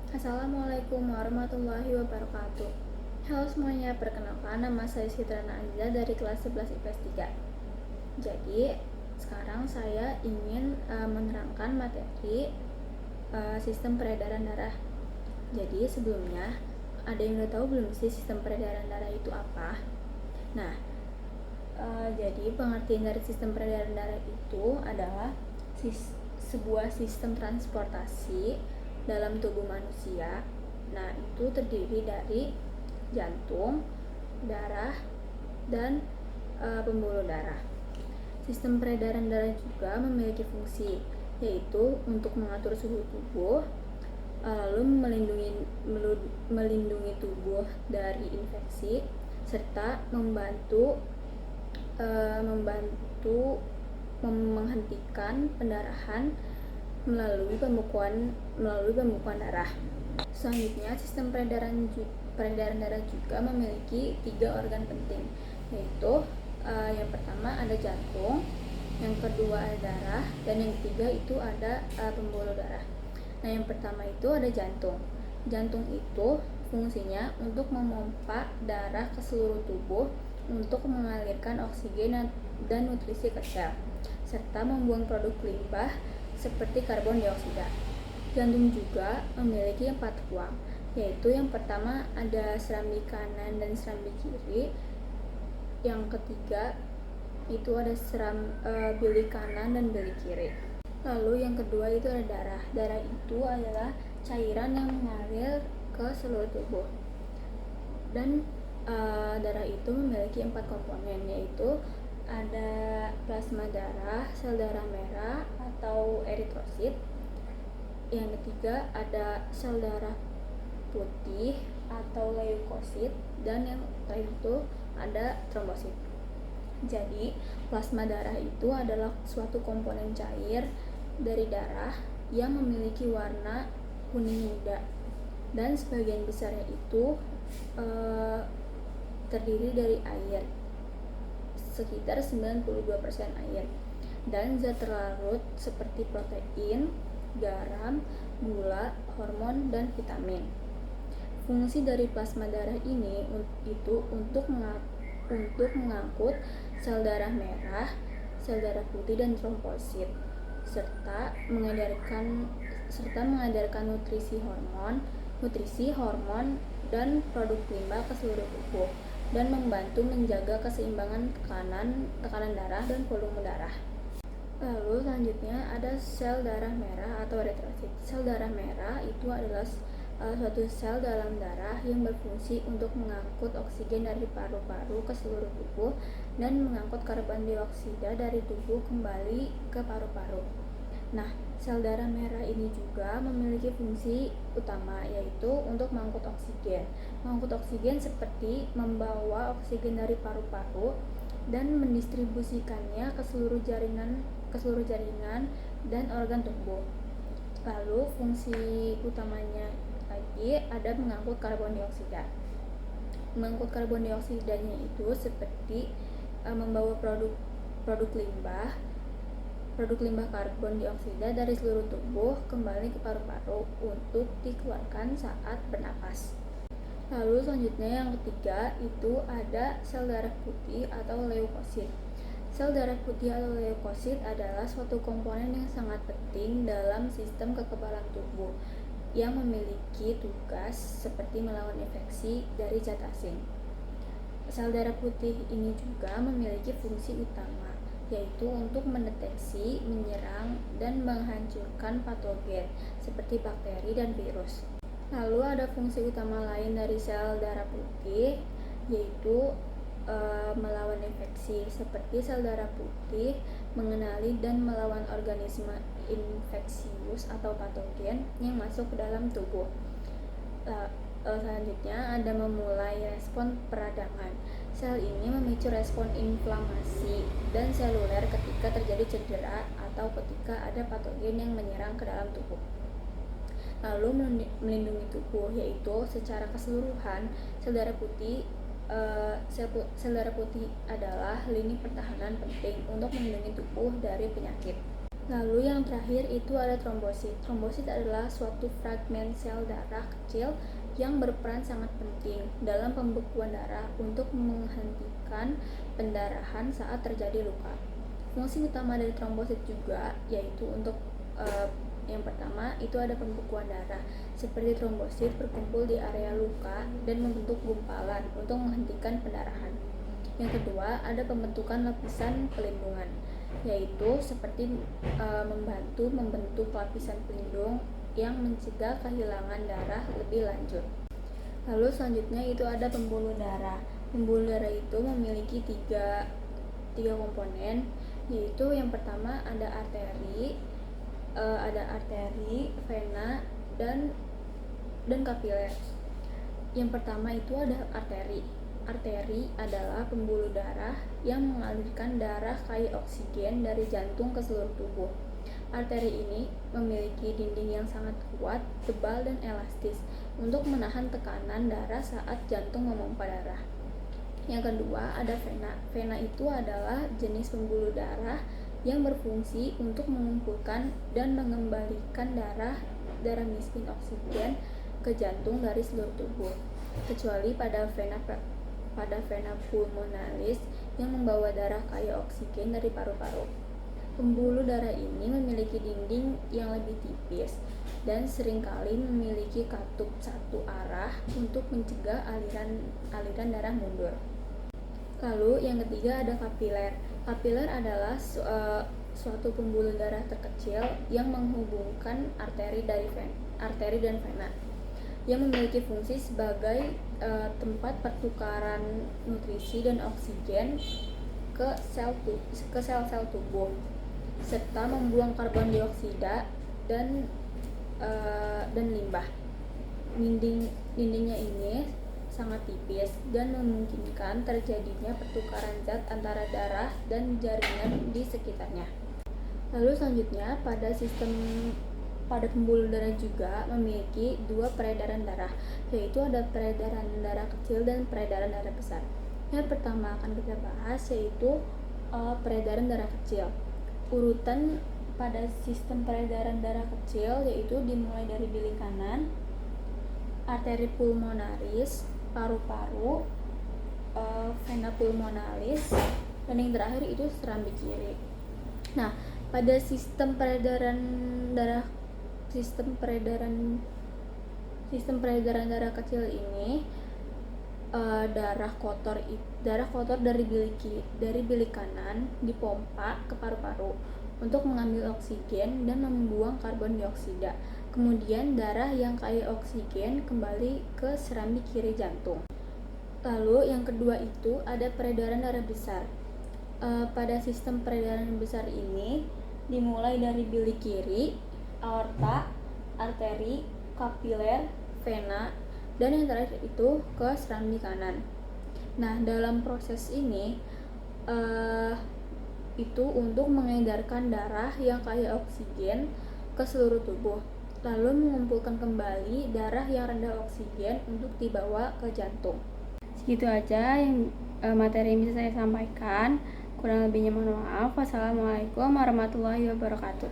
Assalamualaikum warahmatullahi wabarakatuh. Halo semuanya, perkenalkan nama saya Sitrana Anza dari kelas 11 IPS 3. Jadi, sekarang saya ingin menerangkan materi sistem peredaran darah. Jadi, sebelumnya ada yang udah tahu belum sih sistem peredaran darah itu apa? Nah, jadi pengertian dari sistem peredaran darah itu adalah sebuah sistem transportasi dalam tubuh manusia. Nah, itu terdiri dari jantung, darah, dan pembuluh darah. Sistem peredaran darah juga memiliki fungsi, yaitu untuk mengatur suhu tubuh, lalu melindungi tubuh dari infeksi, serta membantu menghentikan pendarahan melalui pembekuan darah. Selanjutnya, sistem peredaran darah juga memiliki 3 organ penting, yaitu yang pertama ada jantung, yang kedua ada darah, dan yang ketiga itu ada pembuluh darah. Nah, yang pertama itu ada jantung. Jantung itu fungsinya untuk memompa darah ke seluruh tubuh untuk mengalirkan oksigen dan nutrisi ke sel, serta membuang produk limbah seperti karbon dioksida. Jantung juga memiliki 4 ruang, yaitu yang pertama ada serambi kanan dan serambi kiri. Yang ketiga itu ada bilik kanan dan bilik kiri. Lalu yang kedua itu ada darah. Darah itu adalah cairan yang mengalir ke seluruh tubuh. Dan darah itu memiliki 4 komponen, yaitu ada plasma darah, sel darah merah atau eritrosit. Yang ketiga ada sel darah putih atau leukosit, dan yang terakhir itu ada trombosit. Jadi, plasma darah itu adalah suatu komponen cair dari darah yang memiliki warna kuning muda, dan sebagian besarnya itu terdiri dari air, sekitar 92% air, dan zat terlarut seperti protein, garam, gula, hormon, dan vitamin. Fungsi dari plasma darah ini itu untuk mengangkut sel darah merah, sel darah putih, dan trombosit, serta mengedarkan nutrisi hormon dan produk limbah ke seluruh tubuh, dan membantu menjaga keseimbangan tekanan darah dan volume darah. Lalu selanjutnya ada sel darah merah atau eritrosit. Sel darah merah itu adalah suatu sel dalam darah yang berfungsi untuk mengangkut oksigen dari paru-paru ke seluruh tubuh dan mengangkut karbon dioksida dari tubuh kembali ke paru-paru. Nah, sel darah merah ini juga memiliki fungsi utama, yaitu untuk mengangkut oksigen. Mengangkut oksigen seperti membawa oksigen dari paru-paru dan mendistribusikannya ke seluruh jaringan dan organ tubuh. Lalu fungsi utamanya lagi ada mengangkut karbon dioksida. Mengangkut karbon dioksidanya itu seperti membawa produk limbah karbon dioksida dari seluruh tubuh kembali ke paru-paru untuk dikeluarkan saat bernapas. Lalu selanjutnya yang ketiga itu ada sel darah putih atau leukosit. Sel darah putih atau leukosit adalah suatu komponen yang sangat penting dalam sistem kekebalan tubuh yang memiliki tugas seperti melawan infeksi dari zat asing. Sel darah putih ini juga memiliki fungsi utama, yaitu untuk mendeteksi, menyerang, dan menghancurkan patogen seperti bakteri dan virus. Lalu ada fungsi utama lain dari sel darah putih, yaitu melawan infeksi, seperti sel darah putih mengenali dan melawan organisme infeksius atau patogen yang masuk ke dalam tubuh. Selanjutnya ada memulai respon peradangan. Sel ini memicu respon inflamasi dan seluler ketika terjadi cedera atau ketika ada patogen yang menyerang ke dalam tubuh. Lalu melindungi tubuh, yaitu secara keseluruhan sel darah putih adalah lini pertahanan penting untuk melindungi tubuh dari penyakit. Lalu yang terakhir itu ada trombosit. Trombosit adalah suatu fragmen sel darah kecil yang berperan sangat penting dalam pembekuan darah untuk menghentikan pendarahan saat terjadi luka. Fungsi utama dari trombosit juga yaitu untuk yang pertama itu ada pembekuan darah, seperti trombosit berkumpul di area luka dan membentuk gumpalan untuk menghentikan pendarahan. Yang kedua ada pembentukan lapisan pelindungan, yaitu seperti membantu membentuk lapisan pelindung yang mencegah kehilangan darah lebih lanjut. Lalu selanjutnya itu ada pembuluh darah. Pembuluh darah itu memiliki tiga komponen, yaitu yang pertama ada arteri, vena, dan kapiler. Yang pertama itu ada arteri. Arteri adalah pembuluh darah yang mengalirkan darah kaya oksigen dari jantung ke seluruh tubuh. Arteri ini memiliki dinding yang sangat kuat, tebal, dan elastis untuk menahan tekanan darah saat jantung memompa darah. Yang kedua ada vena. Vena itu adalah jenis pembuluh darah yang berfungsi untuk mengumpulkan dan mengembalikan darah miskin oksigen ke jantung dari seluruh tubuh, kecuali pada vena pulmonalis yang membawa darah kaya oksigen dari paru-paru. Pembuluh darah ini memiliki dinding yang lebih tipis dan seringkali memiliki katup satu arah untuk mencegah aliran darah mundur. Lalu yang ketiga ada kapiler. Kapiler adalah suatu pembuluh darah terkecil yang menghubungkan arteri dan vena, yang memiliki fungsi sebagai tempat pertukaran nutrisi dan oksigen ke sel-sel tubuh, serta membuang karbon dioksida dan limbah. Dindingnya ini sangat tipis dan memungkinkan terjadinya pertukaran zat antara darah dan jaringan di sekitarnya. Lalu selanjutnya pada pembuluh darah juga memiliki dua peredaran darah, yaitu ada peredaran darah kecil dan peredaran darah besar. Yang pertama akan kita bahas yaitu peredaran darah kecil. Urutan pada sistem peredaran darah kecil yaitu dimulai dari bilik kanan, arteri pulmonaris, paru-paru, vena pulmonalis, dan yang terakhir itu serambi kiri. Nah, pada sistem peredaran darah kecil ini, darah kotor dari bilik kanan dipompa ke paru-paru untuk mengambil oksigen dan membuang karbon dioksida. Kemudian darah yang kaya oksigen kembali ke serambi kiri jantung. Lalu yang kedua itu ada peredaran darah besar. Pada sistem peredaran besar ini dimulai dari bilik kiri, aorta, arteri, kapiler, vena, dan yang terakhir itu ke serambi kanan. Nah, dalam proses ini itu untuk mengedarkan darah yang kaya oksigen ke seluruh tubuh, lalu mengumpulkan kembali darah yang rendah oksigen untuk dibawa ke jantung. Segitu aja yang materi yang bisa saya sampaikan. Kurang lebihnya mohon maaf. Wassalamualaikum warahmatullahi wabarakatuh.